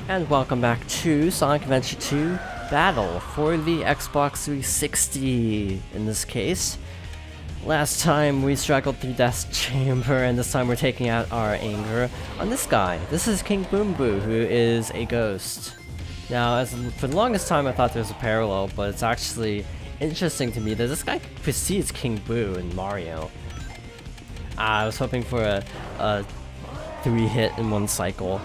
And welcome back to Sonic Adventure 2 Battle for the Xbox 360 in this case. Last time we struggled through Death's Chamber, and this time we're taking out our anger on this guy. This is King Boom Boo, who is a ghost. Now, for the longest time I thought there was a parallel, but it's actually interesting to me that this guy precedes King Boo in Mario. I was hoping for a 3-hit in one cycle.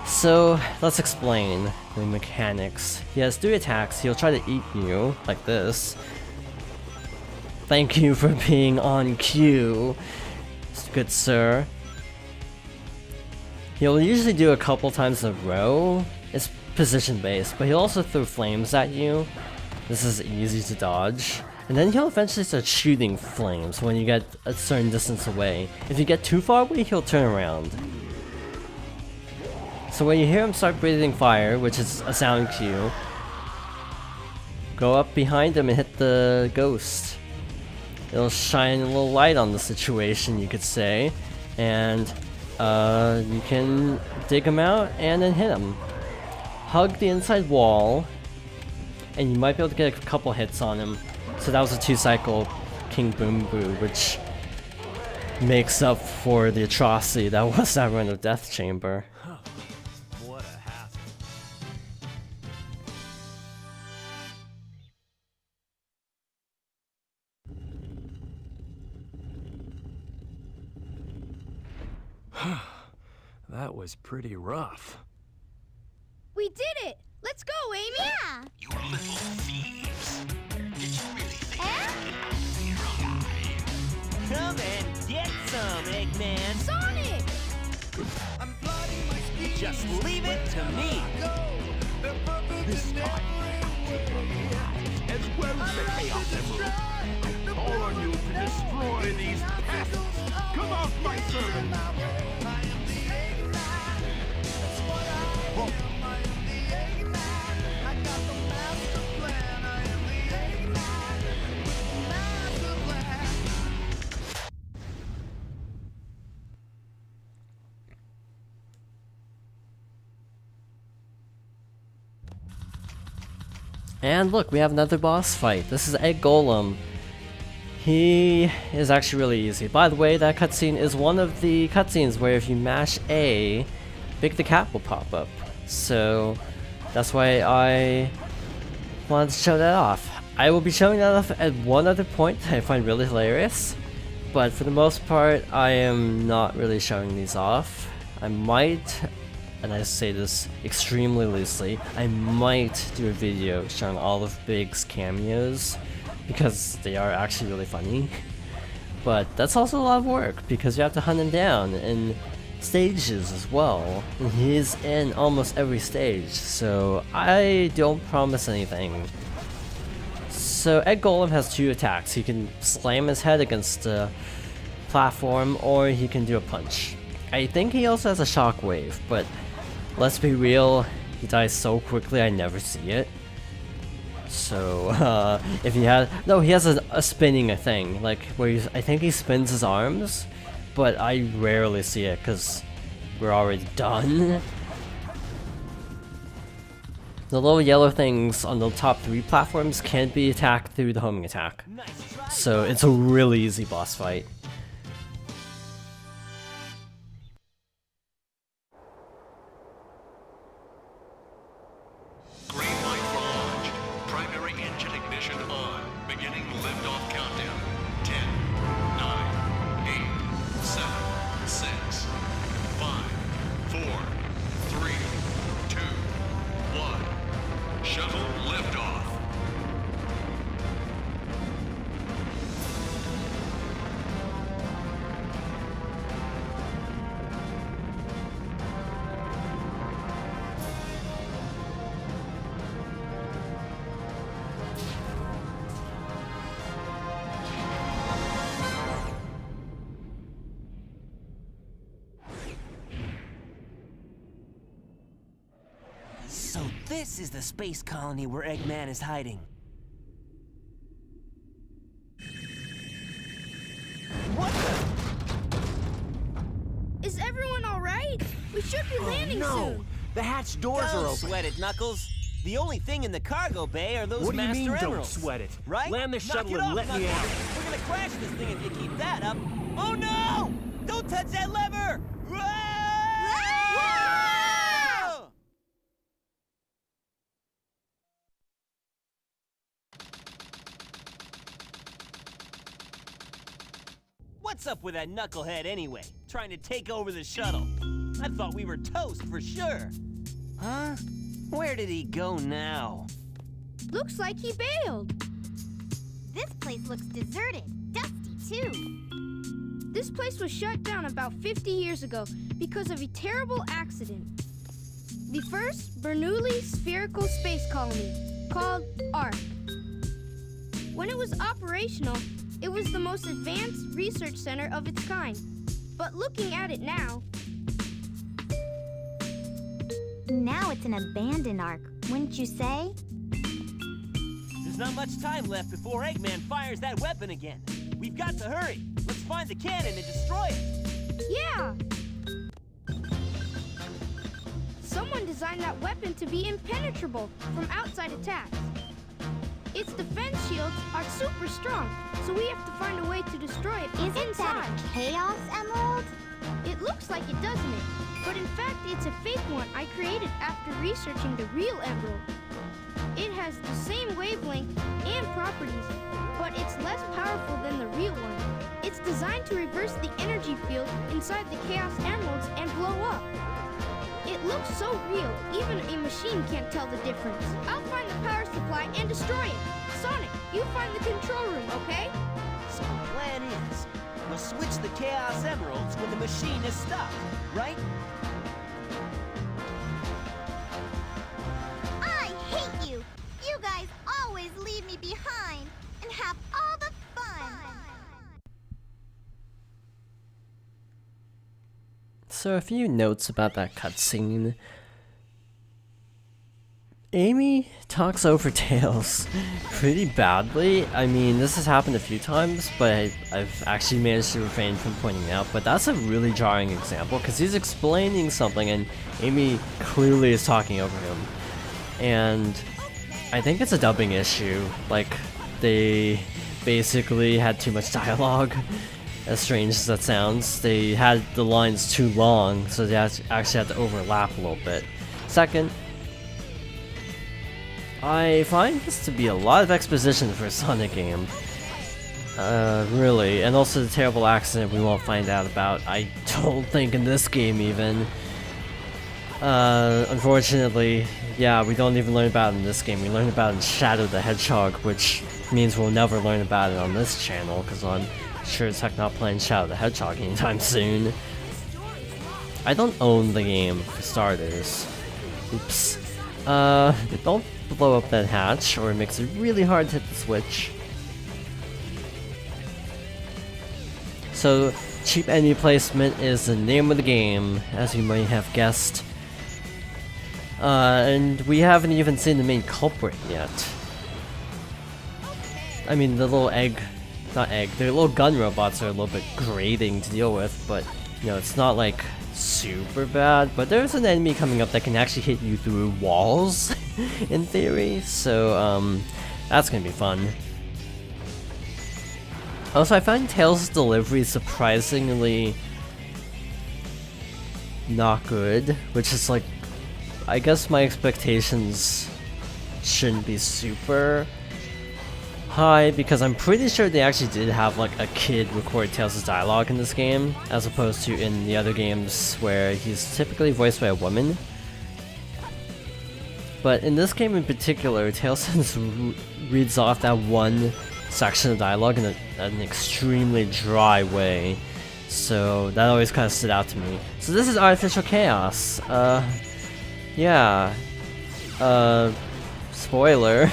So, let's explain the mechanics. He has 3 attacks. He'll try to eat you, like this. Thank you for being on cue, good sir. He'll usually do a couple times in a row. It's position based, but he'll also throw flames at you. This is easy to dodge. And then he'll eventually start shooting flames when you get a certain distance away. If you get too far away, he'll turn around. So when you hear him start breathing fire, which is a sound cue, go up behind him and hit the ghost. It'll shine a little light on the situation, you could say, and you can dig him out and then hit him. Hug the inside wall, and you might be able to get a couple hits on him. So that was a 2-cycle King Boom Boo, which makes up for the atrocity that was that run of Death Chamber. That was pretty rough. We did it! Let's go, Amy! Yeah! You little thieves! Did you really think we're alive? Come and get some, Eggman! Sonic! Just leave it to me! This time, as well as the Chaos Emerald, I call on you to destroy these pests! Come off my servant! And look, we have another boss fight. This is Egg Golem. He is actually really easy. By the way, that cutscene is one of the cutscenes where if you mash A, Big the Cat will pop up. So that's why I wanted to show that off. I will be showing that off at one other point that I find really hilarious, but for the most part, I am not really showing these off. I might, and I say this extremely loosely, I might do a video showing all of Big's cameos, because they are actually really funny. But that's also a lot of work, because you have to hunt him down in stages as well. And he's in almost every stage, so I don't promise anything. So Egg Golem has 2 attacks. He can slam his head against a platform, or he can do a punch. I think he also has a shockwave, but let's be real, he dies so quickly I never see it. So, if he has... No, he has a spinning thing, like, where I think he spins his arms, but I rarely see it, because we're already done. The little yellow things on the top 3 platforms can't be attacked through the homing attack. So, it's a really easy boss fight. Shuttle liftoff. So this is the space colony where Eggman is hiding. What the? Is everyone alright? We should be landing soon. The hatch doors are open. Don't sweat it, Knuckles. The only thing in the cargo bay are those What do you master mean, emeralds. don't sweat it? Right? Land the Knock shuttle it and off, let me Knuckles. out. We're gonna crash this thing if you keep that up. Oh no! Don't touch that lever! Whoa! What's up with that knucklehead anyway? Trying to take over the shuttle. I thought we were toast for sure. Huh? Where did he go now? Looks like he bailed. This place looks deserted, dusty too. This place was shut down about 50 years ago because of a terrible accident. The first Bernoulli spherical space colony, called ARC. When it was operational, it was the most advanced research center of its kind. But looking at it now... Now it's an abandoned Ark, wouldn't you say? There's not much time left before Eggman fires that weapon again. We've got to hurry. Let's find the cannon and destroy it. Yeah! Someone designed that weapon to be impenetrable from outside attacks. Its defense shields are super strong, so we have to find a way to destroy it Isn't inside. that a Chaos Emerald? It looks like it, doesn't it? But in fact, it's a fake one I created after researching the real emerald. It has the same wavelength and properties, but it's less powerful than the real one. It's designed to reverse the energy field inside the Chaos Emeralds and blow up. It looks so real, even a machine can't tell the difference. I'll find the power supply and destroy it. Sonic, you find the control room, okay? So the plan is, we'll switch the Chaos Emeralds when the machine is stopped, right? I hate you! You guys always leave me behind and have all the fun! So a few notes about that cutscene. Amy talks over Tails pretty badly. I mean, this has happened a few times, but I've actually managed to refrain from pointing out. But that's a really jarring example, because he's explaining something and Amy clearly is talking over him. And I think it's a dubbing issue. Like, they basically had too much dialogue. As strange as that sounds, they had the lines too long, so they actually had to overlap a little bit. Second, I find this to be a lot of exposition for a Sonic game. Really. And also the terrible accident we won't find out about, I don't think, in this game even. Unfortunately, yeah, we don't even learn about it in this game. We learn about it in Shadow the Hedgehog, which means we'll never learn about it on this channel, because I'm sure as heck not playing Shadow the Hedgehog anytime soon. I don't own the game, for starters. Oops. Don't blow up that hatch, or it makes it really hard to hit the switch. So, cheap enemy placement is the name of the game, as you might have guessed. And we haven't even seen the main culprit yet. I mean, the little the little gun robots are a little bit grating to deal with, but, you know, it's not like super bad. But there's an enemy coming up that can actually hit you through walls, in theory, so, that's gonna be fun. Also, I find Tails' delivery surprisingly not good, which is like, I guess my expectations shouldn't be super high, because I'm pretty sure they actually did have like a kid record Tails' dialogue in this game, as opposed to in the other games where he's typically voiced by a woman. But in this game in particular, Tails reads off that one section of dialogue in an extremely dry way, so that always kind of stood out to me. So this is Artificial Chaos. Yeah. Spoiler.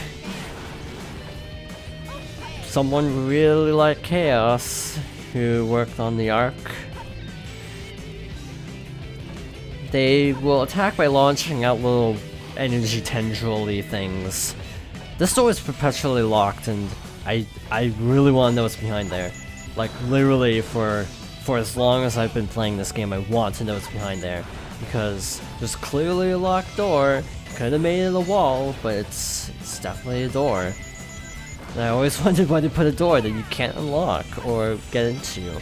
Someone really like Chaos, who worked on the Ark. They will attack by launching out little energy tendril-y things. This door is perpetually locked, and I really want to know what's behind there. Like, literally, for as long as I've been playing this game, I want to know what's behind there. because there's clearly a locked door. Could have made it a wall, but it's definitely a door. And I always wondered why they put a door that you can't unlock or get into.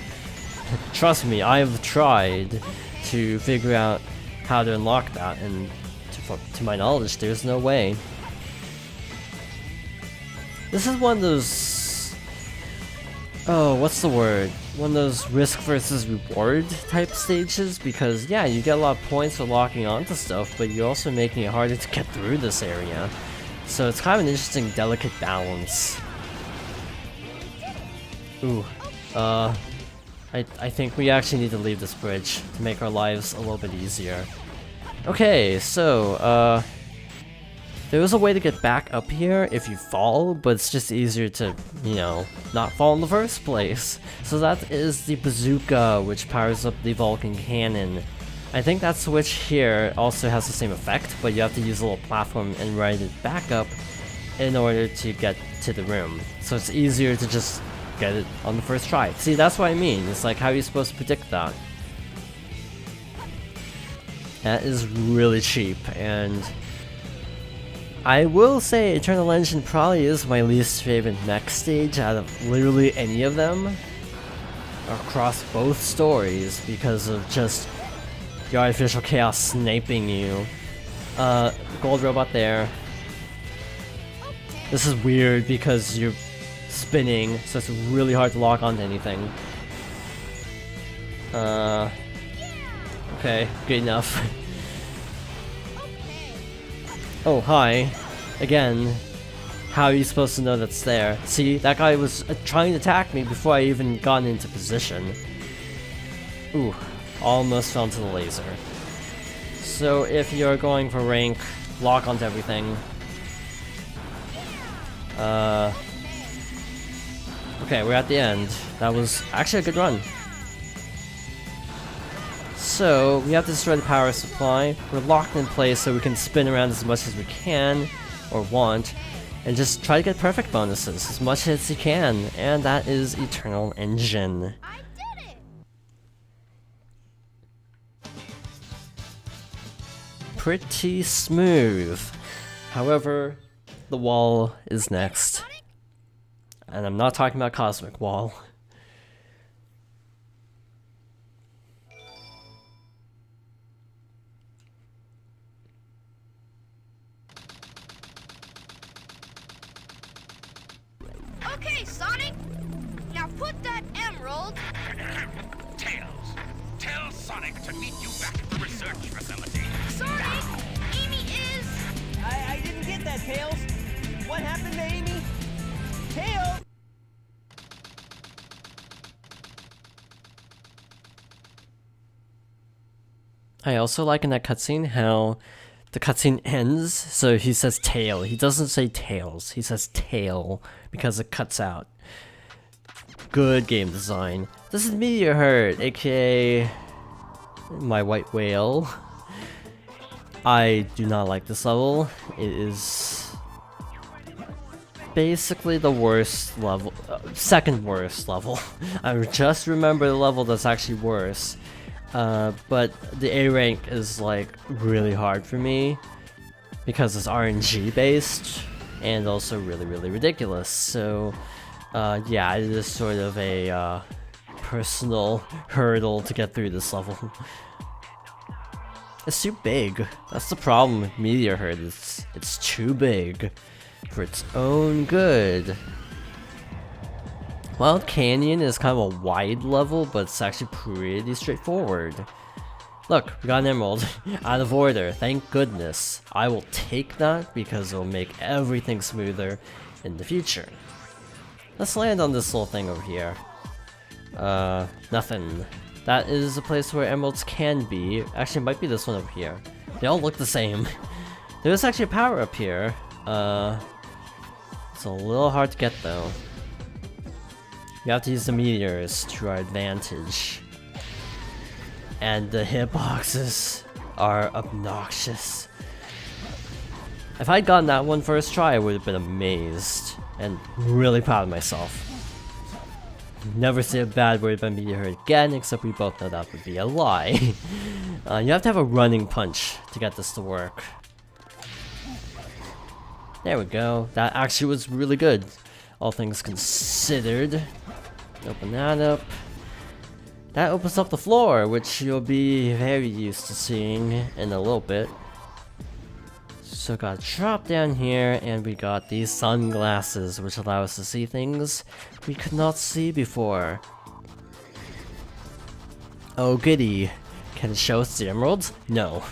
Trust me, I've tried to figure out how to unlock that, and to my knowledge, there's no way. This is one of those... oh, what's the word? One of those risk versus reward type stages, because yeah, you get a lot of points for locking onto stuff, but you're also making it harder to get through this area. So it's kind of an interesting, delicate balance. Ooh, I think we actually need to leave this bridge to make our lives a little bit easier. Okay, so, there is a way to get back up here if you fall, but it's just easier to, you know, not fall in the first place. So that is the bazooka, which powers up the Vulcan cannon. I think that switch here also has the same effect, but you have to use a little platform and ride it back up in order to get to the room. So it's easier to just get it on the first try. See, that's what I mean. It's like, how are you supposed to predict that? That is really cheap, and I will say Eternal Engine probably is my least favorite mech stage out of literally any of them across both stories, because of just the artificial chaos sniping you. Gold robot there. This is weird because you're spinning, so it's really hard to lock onto anything. Okay, good enough. Oh, hi. Again, how are you supposed to know that's there? See, that guy was trying to attack me before I even got into position. Ooh, almost fell into the laser. So if you're going for rank, lock onto everything. Okay, we're at the end. That was actually a good run. So, we have to destroy the power supply. We're locked in place so we can spin around as much as we can, or want, and just try to get perfect bonuses as much as you can, and that is Eternal Engine. I did it! Pretty smooth. However, the wall is next. And I'm not talking about Cosmic Wall. Okay, Sonic! Now put that emerald... Tails, tell Sonic to meet you back at the research facility. Sonic! Amy is... I didn't get that, Tails. What happened to Amy? Tails! I also like in that cutscene how the cutscene ends, so he says tail. He doesn't say tails, he says tail, because it cuts out. Good game design. This is Meteor Herd, aka my white whale. I do not like this level. It is basically the worst level, second worst level. I just remember the level that's actually worse. But the A rank is like really hard for me because it's RNG based and also really ridiculous. So yeah, it is sort of a personal hurdle to get through this level. It's too big. That's the problem with Meteor Herd. It's too big for its own good. Wild Canyon is kind of a wide level, but it's actually pretty straightforward. Look, we got an emerald. Out of order, thank goodness. I will take that because it'll make everything smoother in the future. Let's land on this little thing over here. Nothing. That is a place where emeralds can be. Actually, it might be this one over here. They all look the same. There's actually a power up here. It's a little hard to get though. We have to use the meteors to our advantage. And the hitboxes are obnoxious. If I'd gotten that one first try, I would have been amazed and really proud of myself. never say a bad word about Meteor Herd again, except we both know that would be a lie. You have to have a running punch to get this to work. There we go. That actually was really good, all things considered. Open that up. That opens up the floor, which you'll be very used to seeing in a little bit. So got a drop down here, and we got these sunglasses, which allow us to see things we could not see before. Oh goody. Can it show us the emeralds? No,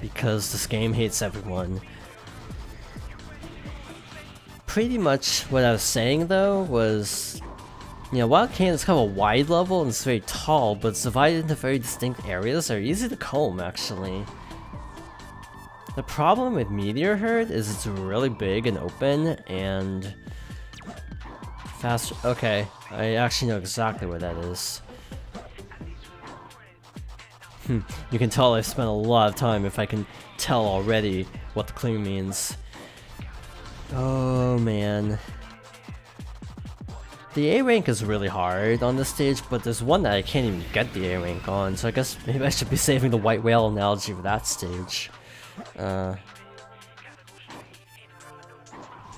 because this game hates everyone. Pretty much what I was saying though was, you know, Wild Canyon is kind of a wide level and it's very tall, but it's divided into very distinct areas that are easy to comb actually. The problem with Meteor Herd is it's really big and open and fast. Okay, I actually know exactly where that is. You can tell I've spent a lot of time if I can tell already what the clue means. Oh man. The A rank is really hard on this stage, but there's one that I can't even get the A rank on, so I guess maybe I should be saving the white whale analogy for that stage.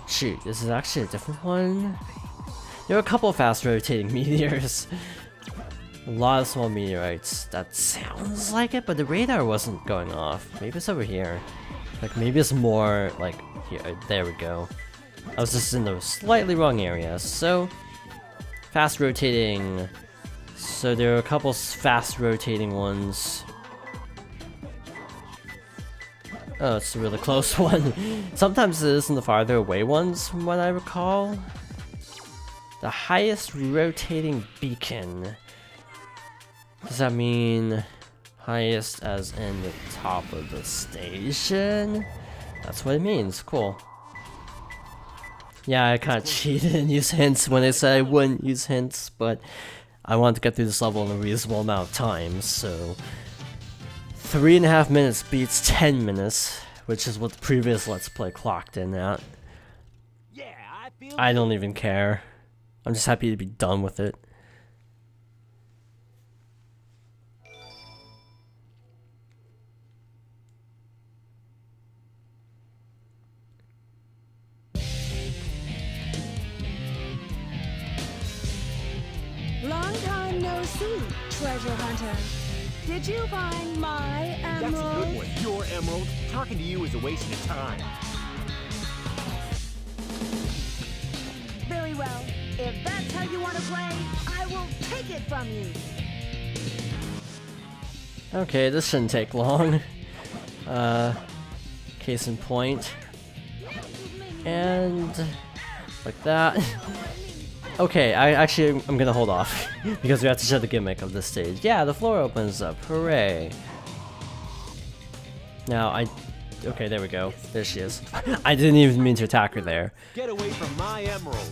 Shoot, this is actually a different one. There are a couple of fast rotating meteors. A lot of small meteorites. That sounds like it, but the radar wasn't going off. Maybe it's over here. Like, maybe it's more like here. There we go. I was just in the slightly wrong area. So, fast rotating. So there are a couple fast rotating ones. Oh, it's a really close one. Sometimes it isn't the farther away ones, from what I recall. The highest rotating beacon. Does that mean highest as in the top of the station? That's what it means. Cool. Yeah, I kind of cheated and used hints when I said I wouldn't use hints, but I wanted to get through this level in a reasonable amount of time, so 3.5 minutes beats 10 minutes, which is what the previous Let's Play clocked in at. Yeah, I don't even care. I'm just happy to be done with it. Long time no see, treasure hunter. Did you find my emerald? That's a good one. Your emerald. Talking to you is a waste of time. Very well. If that's how you want to play, I will take it from you. Okay, this shouldn't take long. Case in point. And like that. Okay, I'm gonna hold off because we have to show the gimmick of this stage. Yeah, the floor opens up. Hooray! Now okay, there we go. There she is. I didn't even mean to attack her there. Get away from my emerald.